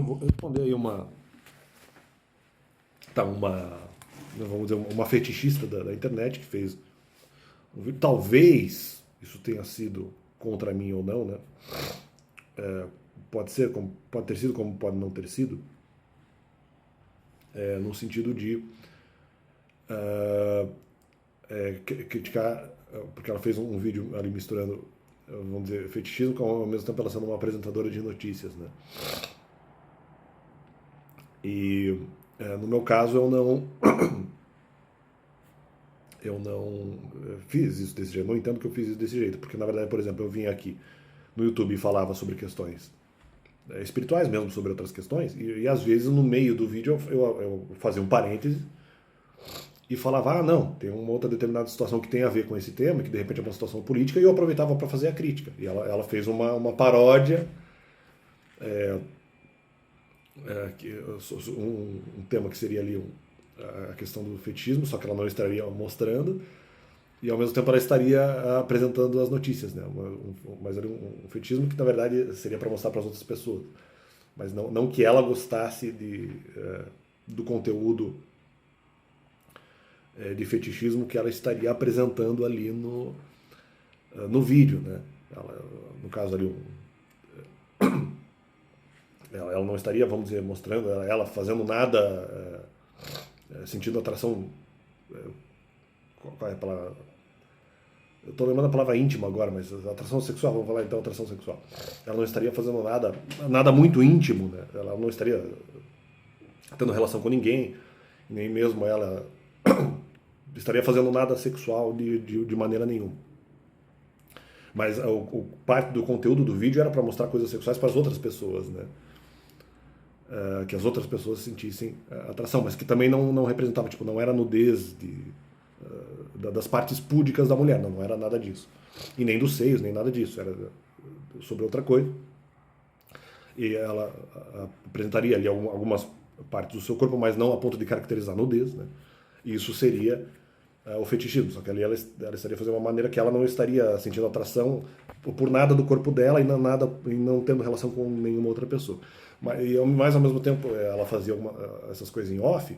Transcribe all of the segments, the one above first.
Vou responder aí vamos dizer, uma fetichista da internet que fez um vídeo. Talvez isso tenha sido contra mim ou não, né? Pode ter sido, como pode não ter sido, no sentido de criticar, porque ela fez um vídeo ali misturando, vamos dizer, fetichismo com, ao mesmo tempo, ela sendo uma apresentadora de notícias, né? E no meu caso eu não fiz isso desse jeito, não entendo que eu fiz isso desse jeito, porque na verdade, por exemplo, eu vim aqui no YouTube e falava sobre questões espirituais mesmo, sobre outras questões, e às vezes no meio do vídeo eu fazia um parêntese e falava, não, tem uma outra determinada situação que tem a ver com esse tema, que de repente é uma situação política, e eu aproveitava para fazer a crítica. E ela fez uma paródia, um tema que seria ali a questão do fetichismo, só que ela não estaria mostrando, e ao mesmo tempo ela estaria apresentando as notícias, né? Mas era um fetichismo que na verdade seria para mostrar para as outras pessoas, mas não que ela gostasse do conteúdo de fetichismo que ela estaria apresentando ali no vídeo, né? No caso ali, ela não estaria, vamos dizer, mostrando ela fazendo nada sentindo atração. Qual é a palavra? Eu estou lembrando a palavra íntima agora, mas atração sexual, vamos falar então atração sexual. Ela não estaria fazendo nada muito íntimo, né? Ela não estaria tendo relação com ninguém, nem mesmo ela estaria fazendo nada sexual de maneira nenhuma. Mas parte do conteúdo do vídeo era para mostrar coisas sexuais para as outras pessoas, né? Que as outras pessoas sentissem atração, mas que também não representava, tipo, não era nudez das partes púdicas da mulher, não era nada disso. E nem dos seios, nem nada disso, era sobre outra coisa. E ela apresentaria ali algumas partes do seu corpo, mas não a ponto de caracterizar nudez, né? E isso seria o fetichismo, só que ali ela estaria fazendo uma maneira que ela não estaria sentindo atração por nada do corpo dela e não tendo relação com nenhuma outra pessoa. Mas ao mesmo tempo ela fazia essas coisas em off,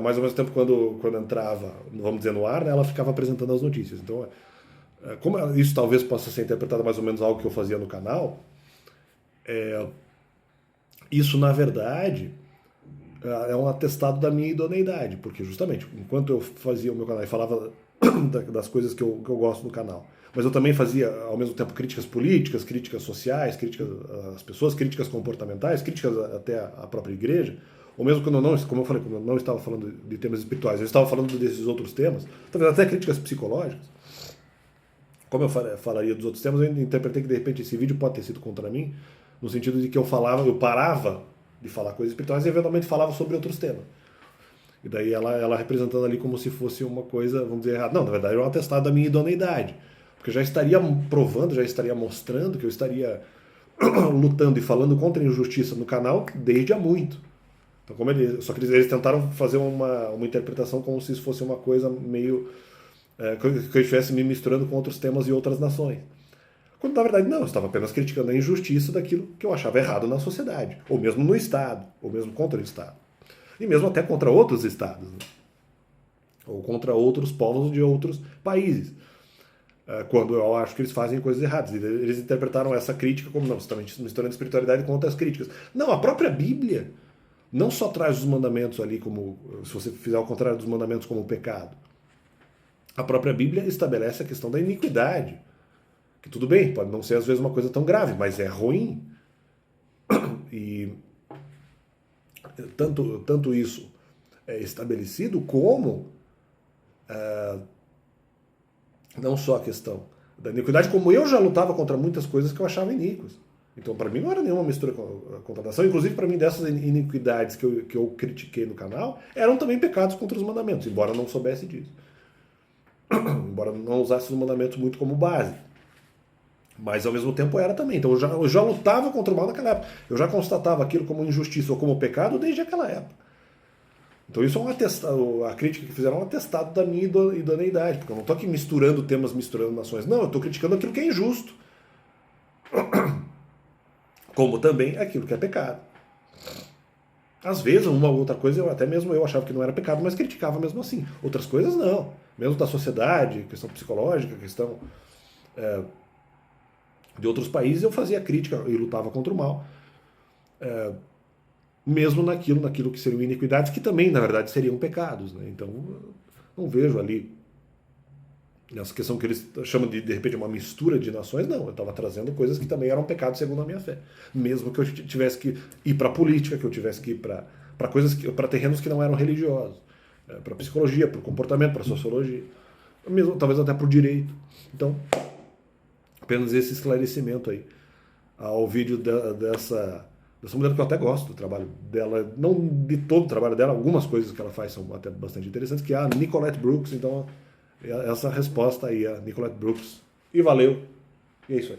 mas ao mesmo tempo quando entrava, vamos dizer, no ar, né, ela ficava apresentando as notícias. Então, como isso talvez possa ser interpretado mais ou menos algo que eu fazia no canal, isso na verdade é um atestado da minha idoneidade, porque justamente enquanto eu fazia o meu canal e falava das coisas que eu gosto no canal, mas eu também fazia ao mesmo tempo críticas políticas, críticas sociais, críticas às pessoas, críticas comportamentais, críticas até à própria igreja, ou mesmo quando eu não, como eu falei, quando eu não estava falando de temas espirituais, eu estava falando desses outros temas, talvez até críticas psicológicas. Como eu falaria dos outros temas, eu interpretei que de repente esse vídeo pode ter sido contra mim, no sentido de que eu parava de falar coisas espirituais e eventualmente falava sobre outros temas. E daí ela representando ali como se fosse uma coisa, vamos dizer, errada. Não, na verdade é um atestado da minha idoneidade. Porque eu já estaria provando, já estaria mostrando que eu estaria lutando e falando contra a injustiça no canal desde há muito. Então, só que eles tentaram fazer uma interpretação como se isso fosse uma coisa meio que eu estivesse me misturando com outros temas e outras nações. Quando na verdade não, eu estava apenas criticando a injustiça daquilo que eu achava errado na sociedade, ou mesmo no Estado, ou mesmo contra o Estado. E mesmo até contra outros estados, né? Ou contra outros povos de outros países, quando eu acho que eles fazem coisas erradas. Eles interpretaram essa crítica como, não, você está misturando espiritualidade com outras críticas. Não, a própria Bíblia não só traz os mandamentos ali como, se você fizer ao contrário dos mandamentos, como pecado. A própria Bíblia estabelece a questão da iniquidade, que tudo bem, pode não ser às vezes uma coisa tão grave, mas é ruim. E tanto isso é estabelecido como não só a questão da iniquidade, como eu já lutava contra muitas coisas que eu achava iníquas. Então, para mim, não era nenhuma mistura com a contaminação. Inclusive, para mim, dessas iniquidades que eu critiquei no canal, eram também pecados contra os mandamentos, embora eu não soubesse disso. Embora eu não usasse os mandamentos muito como base. Mas, ao mesmo tempo, era também. Então, eu já lutava contra o mal naquela época. Eu já constatava aquilo como injustiça ou como pecado desde aquela época. Então isso é um atestado, a crítica que fizeram é um atestado da minha idoneidade, porque eu não estou aqui misturando temas, misturando nações. Não, eu estou criticando aquilo que é injusto. como também aquilo que é pecado. Às vezes, uma ou outra coisa, até mesmo eu achava que não era pecado, mas criticava mesmo assim. Outras coisas, não. Mesmo da sociedade, questão psicológica, questão de outros países, eu fazia crítica e lutava contra o mal. Mesmo naquilo que seriam iniquidades, que também, na verdade, seriam pecados. Né? Então, não vejo ali nessa questão que eles chamam de repente, uma mistura de nações. Não, eu estava trazendo coisas que também eram pecados segundo a minha fé. Mesmo que eu tivesse que ir para a política, que eu tivesse que ir para coisas, para terrenos que não eram religiosos, para psicologia, para o comportamento, para sociologia, mesmo talvez até para o direito. Então, apenas esse esclarecimento aí ao vídeo dessa mulher, que eu até gosto do trabalho dela, não de todo o trabalho dela, algumas coisas que ela faz são até bastante interessantes, que é a Nicolette Brooks. Então, essa resposta aí, a Nicolette Brooks. E valeu. E é isso aí.